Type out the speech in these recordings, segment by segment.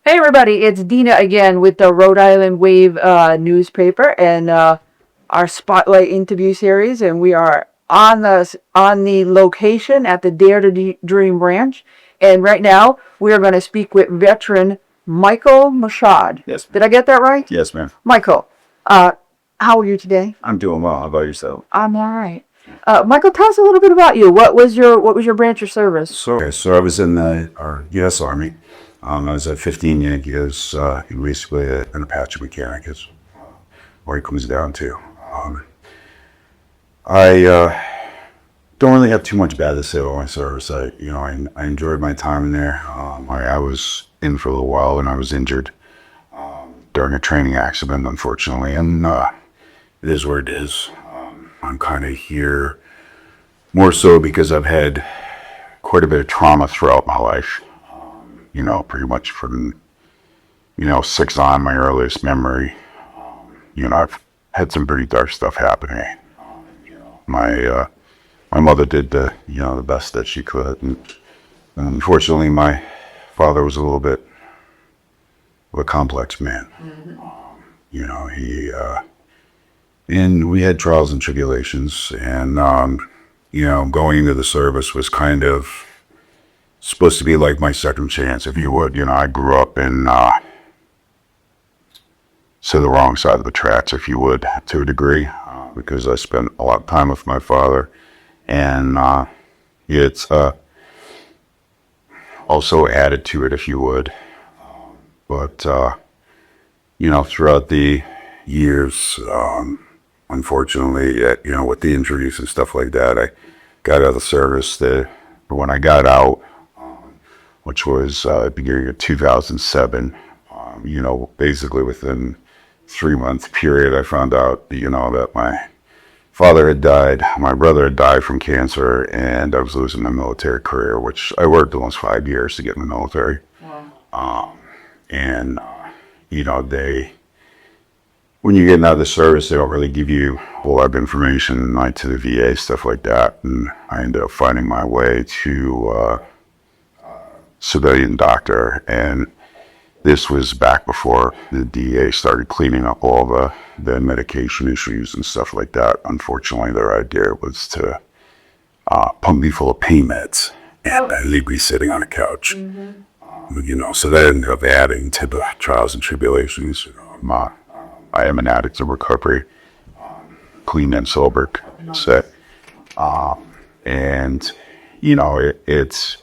Hey everybody, it's Dina again with the Rhode Island Wave newspaper and our spotlight interview series, and we are on the location at the Dare to Dream Ranch, and right now we are going to speak with veteran Michael Michaud. Yes, Did ma'am. I get that right? Yes, ma'am. Michael, uh, how are you today? I'm doing well. How about yourself? I'm all right. Michael, tell us a little bit about you. What was your branch of service? So I was in our U.S. Army. I was at 15 years, basically an Apache mechanic is where it comes down to. I don't really have too much bad to say about my service. I enjoyed my time in there. I was in for a little while and I was injured during a training accident, unfortunately, and it is where it is. I'm kind of here more so because I've had quite a bit of trauma throughout my life. Pretty much from, 6 on, my earliest memory. I've had some pretty dark stuff happening. My mother did the best that she could. And unfortunately, my father was a little bit of a complex man. And we had trials and tribulations. And, going into the service was kind of supposed to be like my second chance, if you would. I grew up in to the wrong side of the tracks, if you would, to a degree, because I spent a lot of time with my father, and it's also added to it, if you would. But throughout the years, unfortunately, with the injuries and stuff like that, I got out of the service. When I got out, which was beginning of 2007. Basically within 3 month period, I found out, that my father had died, my brother had died from cancer, and I was losing my military career, which I worked almost 5 years to get in the military. And, when you get out of the service, they don't really give you a whole lot of information, like to the VA, stuff like that. And I ended up finding my way to civilian doctor, and this was back before the DA started cleaning up all the medication issues and stuff like that. Unfortunately, their idea was to pump me full of pain meds and leave me sitting on a couch. So that ended up adding to the trials and tribulations. I am an addict in recovery, clean and sober, say. And it's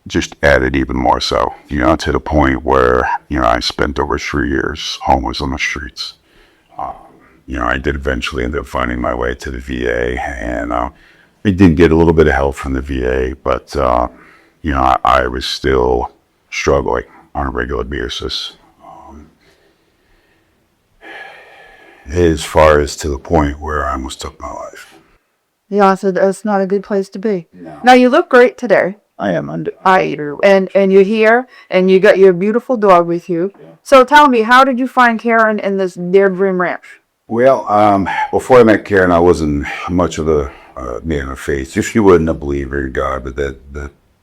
just added even more so, to the point where, I spent over 3 years homeless on the streets. I did eventually end up finding my way to the VA, and I did get a little bit of help from the VA, but, I was still struggling on a regular basis. As far as to the point where I almost took my life. Yeah, so that's not a good place to be. No. Now you look great today. I am And you're here, and you got your beautiful dog with you. So tell me, how did you find Karen in this Dare Dream Ranch? Well, before I met Karen, I wasn't much of a man of faith, if you wouldn't, a believer in God, but that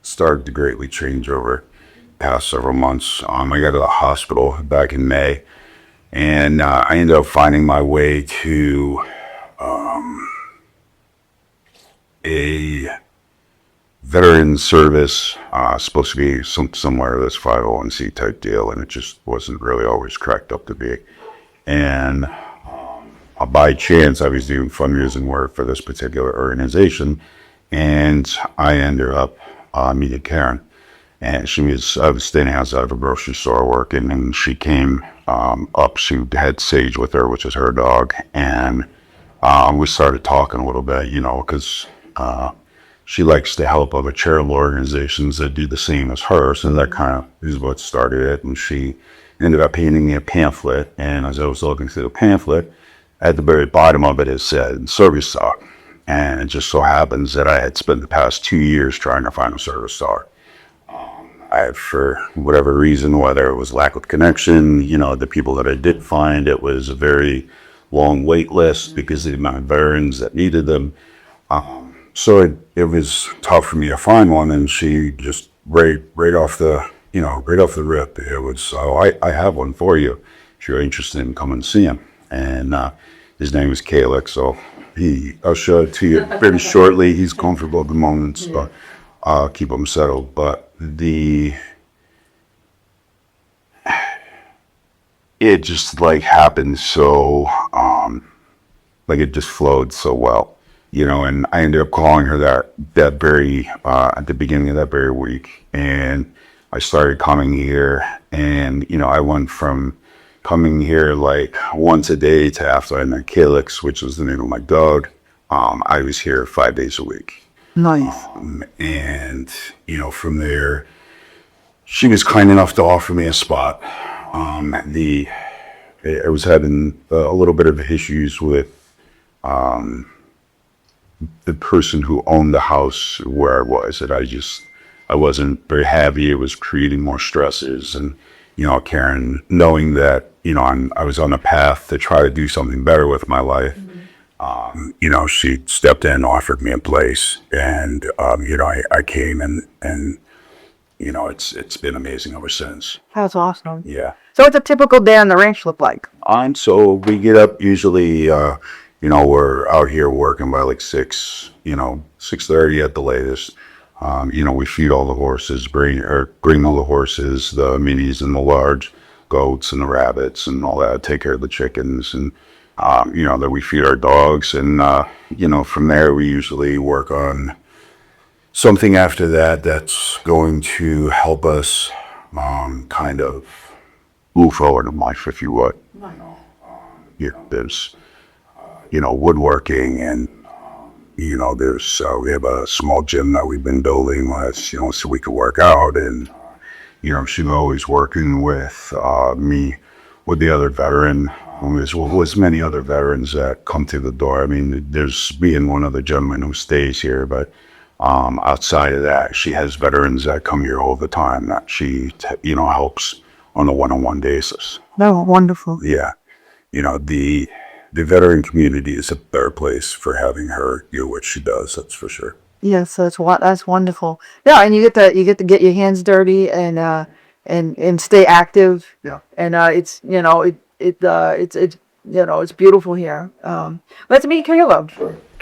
started to greatly change over the past several months. I got to the hospital back in May, and I ended up finding my way to a veteran service, supposed to be somewhere this 501c type deal, and it just wasn't really always cracked up to be. And by chance, I was doing fundraising work for this particular organization, and I ended up meeting Karen. And I was standing outside of a grocery store working, and she came up. She had Sage with her, which is her dog, and we started talking a little bit, because she likes to help other charitable organizations that do the same as her. So that kind of is what started it. And she ended up handing me a pamphlet. And as I was looking through the pamphlet, at the very bottom of it, it said service dog. And it just so happens that I had spent the past 2 years trying to find a service dog. For whatever reason, whether it was lack of connection, the people that I did find, it was a very long wait list because of the amount of veterans that needed them. So it was tough for me to find one, and she just right off the, right off the rip, it was, so I have one for you if you're interested in coming and see him. And his name is Calex, so I'll show it to you very shortly. He's comfortable at the moment, so I'll keep him settled. But it just like happened so, like it just flowed so well, and I ended up calling her that very, at the beginning of that very week. And I started coming here, and, I went from coming here like once a day to, after I met Calex, which was the name of my dog, I was here 5 days a week. Nice. And, from there, she was kind enough to offer me a spot. I was having a little bit of issues with the person who owned the house where I was, that I wasn't very happy. It was creating more stresses. And, Karen, knowing that, I was on a path to try to do something better with my life, she stepped in, offered me a place, and, I came, and it's been amazing ever since. That's awesome. Yeah. So what's a typical day on the ranch look like? So we get up usually, we're out here working by like 6:30 at the latest. We feed all the horses, bring all the horses, the minis and the large goats and the rabbits and all that, take care of the chickens, and, then we feed our dogs. And, from there we usually work on something after that that's going to help us, kind of move forward in life, if you would. There's, woodworking, and, there's, we have a small gym that we've been building, so we could work out. And, she's always working with me, with the other veteran, as well as many other veterans that come through the door. I mean, there's being one other gentleman who stays here, but outside of that, she has veterans that come here all the time that she, helps on a one-on-one basis. Oh, wonderful. Yeah. The veteran community is a better place for having her do what she does. That's for sure. Yes, that's wonderful. Yeah, and you get to get your hands dirty and stay active. Yeah. And it's it's beautiful here. Let's meet Caleb.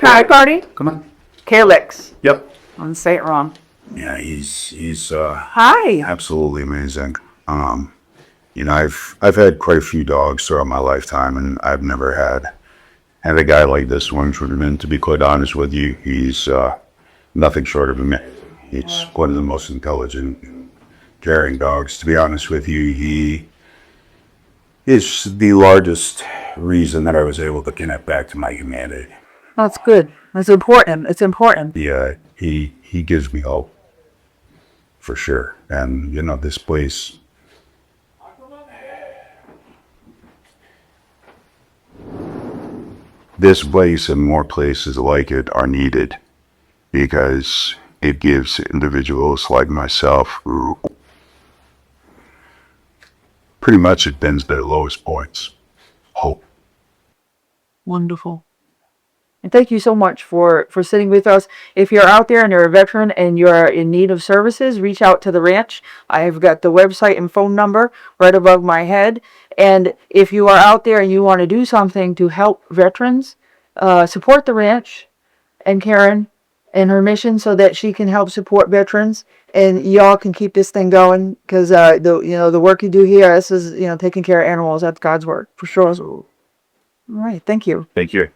Hi, party. Come on. Calex. Yep. I'm gonna say it wrong. Yeah, he's Hi. absolutely amazing. I've had quite a few dogs throughout my lifetime, and I've never had a guy like this one. And to be quite honest with you, he's nothing short of amazing. He's one of the most intelligent, caring dogs. To be honest with you, he is the largest reason that I was able to connect back to my humanity. That's good. That's important. It's important. Yeah, he gives me hope, for sure. And this place, and more places like it are needed, because it gives individuals like myself who pretty much have been their lowest points hope. Wonderful. And thank you so much for sitting with us. If you're out there and you're a veteran and you're in need of services, reach out to the ranch. I've got the website and phone number right above my head. And if you are out there and you want to do something to help veterans, support the ranch and Karen and her mission so that she can help support veterans. And y'all can keep this thing going, because the work you do here, this is taking care of animals. That's God's work for sure. All right, thank you. Thank you.